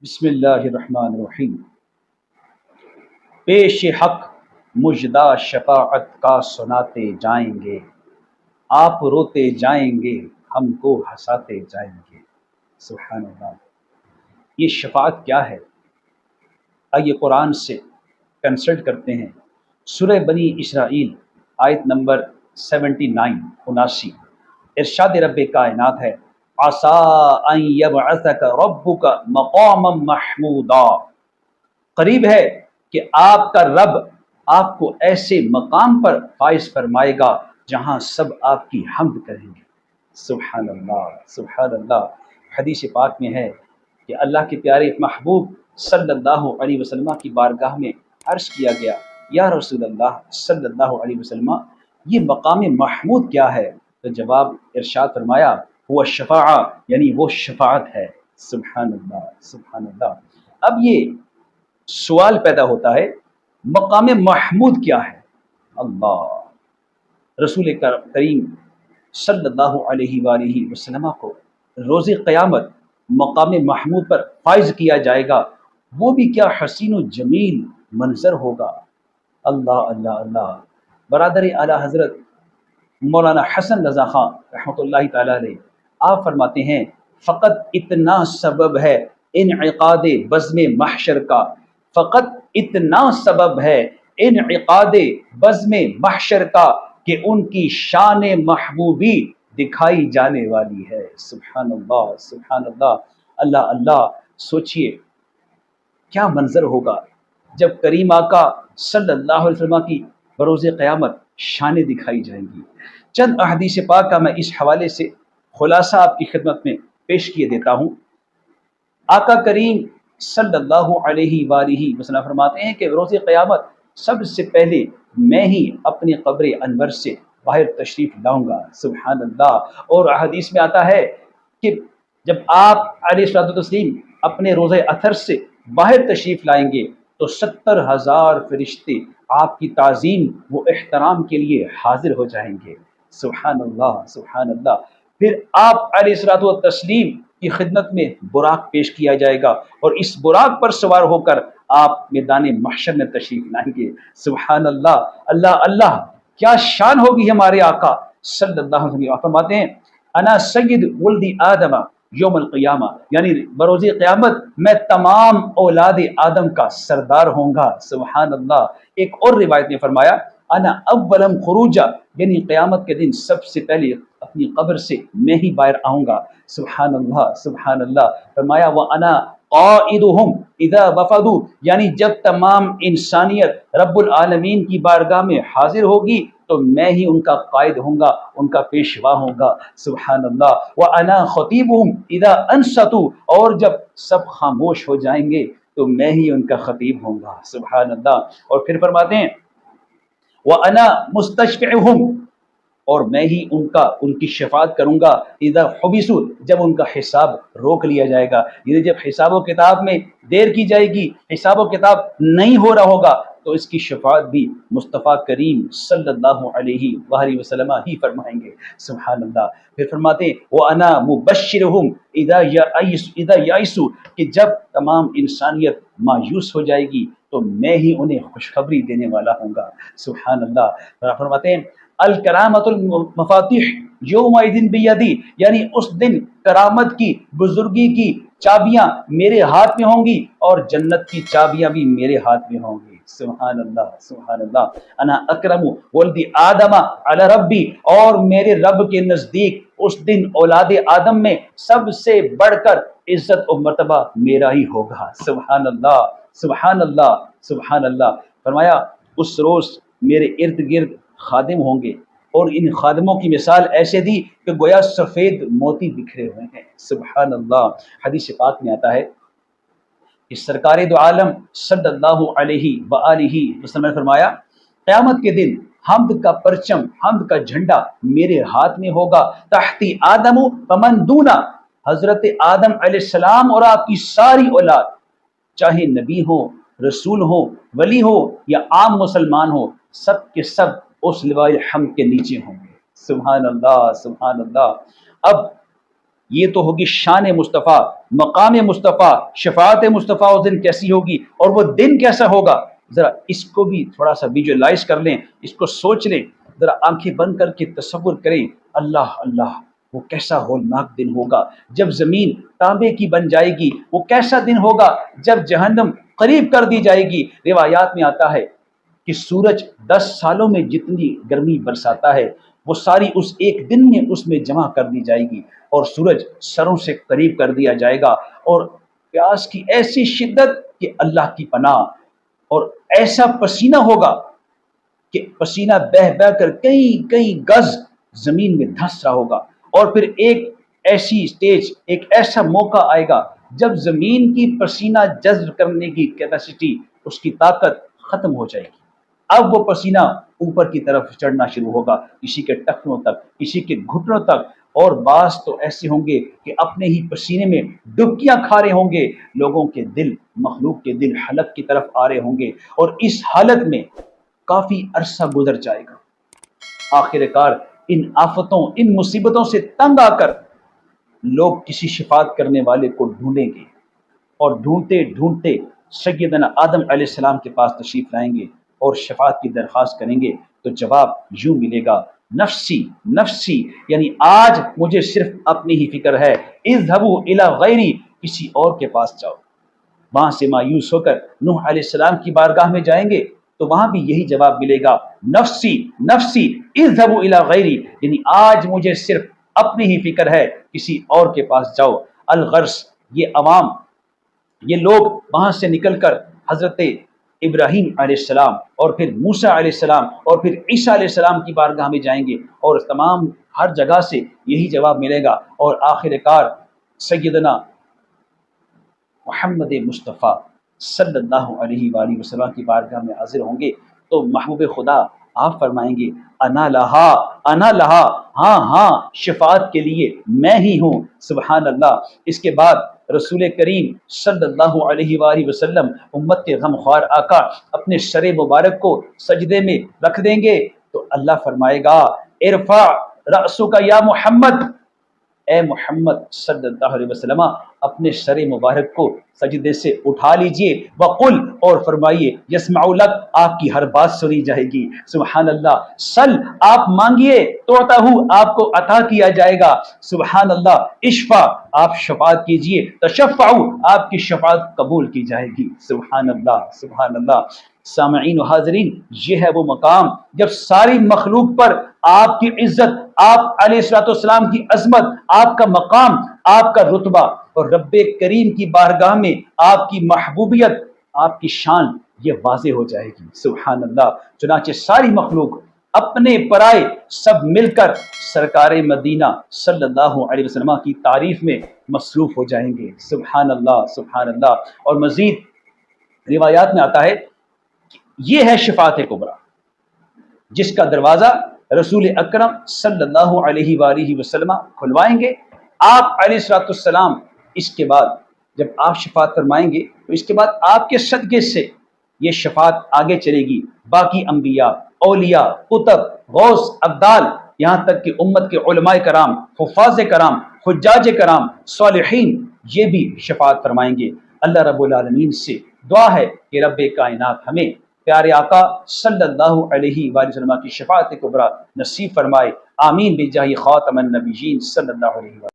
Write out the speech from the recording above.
بسم اللہ الرحمن الرحیم۔ پیش حق مژدہ شفاعت کا سناتے جائیں گے، آپ روتے جائیں گے ہم کو ہنساتے جائیں گے۔ سبحان اللہ۔ یہ شفاعت کیا ہے؟ آئیے قرآن سے کنسلٹ کرتے ہیں۔ سورہ بنی اسرائیل آیت نمبر 79 ارشاد رب کائنات ہے، عَسَىٰ أَن يَبْعَثَكَ رَبُّكَ مَقَامًا مَحْمُودًا، قریب ہے کہ آپ کا رب آپ کو ایسے مقام پر فائز فرمائے گا جہاں سب آپ کی حمد کریں گے۔ سبحان اللہ، سبحان اللہ۔ حدیث پاک میں ہے کہ اللہ کے پیارے محبوب صلی اللہ علیہ وسلم کی بارگاہ میں عرض کیا گیا، یا رسول اللہ صلی اللہ علیہ وسلم، یہ مقام محمود کیا ہے؟ تو جواب ارشاد فرمایا، وہ شفاعہ، یعنی وہ شفاعت ہے۔ سبحان اللہ، سبحان اللہ۔ اب یہ سوال پیدا ہوتا ہے، مقام محمود کیا ہے؟ اللہ رسول کریم صلی اللہ علیہ وآلہ وسلم کو روز قیامت مقام محمود پر فائز کیا جائے گا، وہ بھی کیا حسین و جمیل منظر ہوگا۔ اللہ اللہ اللہ۔ برادر اعلیٰ حضرت مولانا حسن رضا خان رحمۃ اللہ تعالی علیہ آپ فرماتے ہیں، فقط اتنا سبب ہے انعقاد بزم محشر کا، فقط اتنا سبب ہے انعقاد بزم محشر کا کہ ان کی شان محبوبی دکھائی جانے والی ہے۔ سبحان اللہ، سبحان اللہ، اللہ اللہ۔ سوچئے کیا منظر ہوگا جب کریم آقا صلی اللہ علیہ وسلم کی بروز قیامت شانیں دکھائی جائیں گی۔ چند احادیث پاک کا میں اس حوالے سے خلاصہ آپ کی خدمت میں پیش کیے دیتا ہوں۔ آقا کریم صلی اللہ علیہ وآلہ وسلم فرماتے ہیں کہ روز قیامت سب سے پہلے میں ہی اپنے قبر انور سے باہر تشریف لاؤں گا۔ سبحان اللہ۔ اور حدیث میں آتا ہے کہ جب آپ علیہ الصلوۃ والتسلیم اپنے روزہ اثر سے باہر تشریف لائیں گے تو 70,000 فرشتے آپ کی تعظیم و احترام کے لیے حاضر ہو جائیں گے۔ سبحان اللہ، سبحان اللہ۔ پھر آپ علیہ الصلوۃ والتسلیم کی خدمت میں براق پیش کیا جائے گا، اور اس براق پر سوار ہو کر آپ میدان محشر میں تشریف لائیں گے۔ سبحان اللہ، اللہ اللہ۔ کیا شان ہوگی ہمارے آقا صلی اللہ علیہ وسلم۔ فرماتے ہیں، انا سید ولد آدم یوم القیامہ، یعنی بروز قیامت میں تمام اولاد آدم کا سردار ہوں گا۔ سبحان اللہ۔ ایک اور روایت میں فرمایا، انا اولم خروجا، یعنی قیامت کے دن سب سے پہلے اپنی قبر سے میں ہی باہر آؤں گا۔ سبحان اللہ، سبحان اللہ۔ فرمایا، وَأَنَا قَائِدُهُمْ إِذَا وَفَدُوا، یعنی جب تمام انسانیت رب العالمین کی بارگاہ میں حاضر ہوگی تو میں ہی ان کا قائد ہوں گا، ان کا پیشوا ہوں گا۔ سبحان اللہ۔ وَأَنَا خَطِيبُهُمْ إِذَا أَنصَتُوا، اور جب سب خاموش ہو جائیں گے تو میں ہی ان کا خطیب ہوں گا۔ سبحان اللہ۔ اور پھر فرماتے ہیں، وَأَنَا مُسْتَشْفِعُهُمْ، اور میں ہی ان کی شفاعت کروں گا، اذا حبسوا، جب ان کا حساب روک لیا جائے گا، یعنی جب حساب و کتاب میں دیر کی جائے گی، حساب و کتاب نہیں ہو رہا ہوگا، تو اس کی شفاعت بھی مصطفیٰ کریم صلی اللہ علیہ وآلہ وسلم ہی فرمائیں گے۔ سبحان اللہ۔ پھر فرماتے ہیں، وَأَنَا مُبَشِّرُهُمْ اذا یئسوا، کہ جب تمام انسانیت مایوس ہو جائے گی تو میں ہی انہیں خوشخبری دینے والا ہوں گا۔ سبحان اللہ۔ فرماتے ہیں، الکرامۃ المفاتیح یومئذ بیدی، یعنی اس دن کرامت کی، بزرگی کی چابیاں میرے ہاتھ میں ہوں گی اور جنت کی چابیاں بھی میرے ہاتھ میں ہوں گی۔ سبحان اللہ، سبحان اللہ۔ انا اکرم ولد آدم علی ربی، اور میرے رب کے نزدیک اس دن اولاد آدم میں سب سے بڑھ کر عزت و مرتبہ میرا ہی ہوگا۔ سبحان اللہ، سبحان اللہ، سبحان اللہ۔ فرمایا، اس روز میرے ارد گرد خادم ہوں گے، اور ان خادموں کی مثال ایسے دی کہ گویا سفید موتی بکھرے ہوئے ہیں۔ سبحان اللہ۔ حدیث پاک میں آتا ہے کہ سرکار دو عالم صلی اللہ علیہ وآلہ وسلم نے فرمایا، قیامت کے دن حمد کا پرچم، حمد کا جھنڈا میرے ہاتھ میں ہوگا، تحتی آدم فمن دونا، حضرت آدم علیہ السلام اور آپ کی ساری اولاد، چاہے نبی ہو، رسول ہو، ولی ہو یا عام مسلمان ہو، سب کے سب اس لواء الحمد کے نیچے ہوں گے۔ سبحان اللہ، سبحان اللہ۔ اب یہ تو ہوگی شان مصطفیٰ، مقام مصطفیٰ، شفاعت مصطفیٰ اس دن کیسی ہوگی اور وہ دن کیسا ہوگا، ذرا اس کو بھی تھوڑا سا ویژولائز کر لیں، اس کو سوچ لیں، ذرا آنکھیں بند کر کے تصور کریں، اللہ اللہ وہ کیسا ہولناک دن ہوگا جب زمین تانبے کی بن جائے گی، وہ کیسا دن ہوگا جب جہنم قریب کر دی جائے گی۔ روایات میں آتا ہے کہ سورج 10 سالوں میں جتنی گرمی برساتا ہے وہ ساری اس ایک دن میں اس میں جمع کر دی جائے گی، اور سورج سروں سے قریب کر دیا جائے گا، اور پیاس کی ایسی شدت کہ اللہ کی پناہ، اور ایسا پسینہ ہوگا کہ پسینہ بہہ بہہ کر کئی کئی گز زمین میں دھس رہا ہوگا، اور پھر ایک ایسی سٹیج، ایک ایسا موقع آئے گا جب زمین کی پسینہ جذب کرنے کی کیپیسٹی، اس کی طاقت ختم ہو جائے گی۔ اب وہ پسینہ اوپر کی طرف چڑھنا شروع ہوگا، کسی کے ٹخنوں تک، کسی کے گھٹنوں تک، اور بعض تو ایسے ہوں گے کہ اپنے ہی پسینے میں ڈبکیاں کھا رہے ہوں گے، لوگوں کے دل، مخلوق کے دل حلق کی طرف آ رہے ہوں گے، اور اس حالت میں کافی عرصہ گزر جائے گا۔ آخر کار ان آفتوں، ان مصیبتوں سے تنگ آ کر لوگ کسی شفاعت کرنے والے کو ڈھونڈیں گے، اور ڈھونڈتے ڈھونڈتے سیدنا آدم علیہ السلام کے پاس تشریف لائیں گے اور شفاعت کی درخواست کریں گے، تو جواب یوں ملے گا، نفسی نفسی، یعنی آج مجھے صرف اپنی ہی فکر ہے، اذهبوا الی غیری، کسی اور کے پاس جاؤ۔ وہاں سے مایوس ہو کر نوح علیہ السلام کی بارگاہ میں جائیں گے تو وہاں بھی یہی جواب ملے گا، نفسی نفسی اذهبوا الی غیری، یعنی آج مجھے صرف اپنی ہی فکر ہے، کسی اور کے پاس جاؤ۔ الغرض یہ عوام، یہ لوگ وہاں سے نکل کر حضرت ابراہیم علیہ السلام اور پھر موسیٰ علیہ السلام اور پھر عیسیٰ علیہ السلام کی بارگاہ میں جائیں گے، اور تمام ہر جگہ سے یہی جواب ملے گا، اور آخر کار سیدنا محمد مصطفیٰ صلی اللہ علیہ وآلہ وسلم کی بارگاہ میں حاضر ہوں گے، تو محبوب خدا آپ فرمائیں گے، انا لہا انا لہا، ہاں ہاں شفاعت کے لیے میں ہی ہوں۔ سبحان اللہ۔ اس کے بعد رسول کریم صلی اللہ علیہ وآلہ وسلم، امت کے غمخوار آقا، اپنے سر مبارک کو سجدے میں رکھ دیں گے، تو اللہ فرمائے گا، ارفع رأسک یا محمد، اے محمد صلی اللہ علیہ وسلم اپنے سر مبارک کو سجدے سے اٹھا لیجئے، وقل، اور فرمائیے، یسمع لک، آپ کی ہر بات سنی جائے گی۔ سبحان اللہ۔ سل، آپ مانگیے، توتہ، آپ کو عطا کیا جائے گا۔ سبحان اللہ۔ اشفع، آپ شفاعت کیجئے، تشفعوا، آپ کی شفاعت قبول کی جائے گی۔ سبحان اللہ، سبحان اللہ۔ سامعین و حاضرین، یہ ہے وہ مقام جب ساری مخلوق پر آپ کی عزت، آپ علیہ الصلوۃ والسلام کی عظمت، آپ کا مقام، آپ کا رتبہ، اور رب کریم کی بارگاہ میں آپ کی محبوبیت، آپ کی شان، یہ واضح ہو جائے گی۔ سبحان اللہ۔ چنانچہ ساری مخلوق، اپنے پرائے، سب مل کر سرکار مدینہ صلی اللہ علیہ وسلم کی تعریف میں مصروف ہو جائیں گے۔ سبحان اللہ، سبحان اللہ۔ اور مزید روایات میں آتا ہے، یہ ہے شفاعت کبریٰ، جس کا دروازہ رسول اکرم صلی اللہ علیہ وآلہ وسلم کھلوائیں گے۔ آپ علیہ الصلوۃ والسلام، اس کے بعد جب آپ شفاعت فرمائیں گے تو اس کے بعد آپ کے صدقے سے یہ شفاعت آگے چلے گی، باقی انبیاء، اولیاء، قطب، غوث، ابدال، یہاں تک کہ امت کے علماء کرام، حفاظ کرام، حجاج کرام، صالحین، یہ بھی شفاعت فرمائیں گے۔ اللہ رب العالمین سے دعا ہے کہ رب کائنات ہمیں پیارے آقا صلی اللہ علیہ وآلہ وسلم کی شفاعت کبریٰ نصیب فرمائے۔ آمین بجاہ خاتم النبیین صلی اللہ علیہ وسلم۔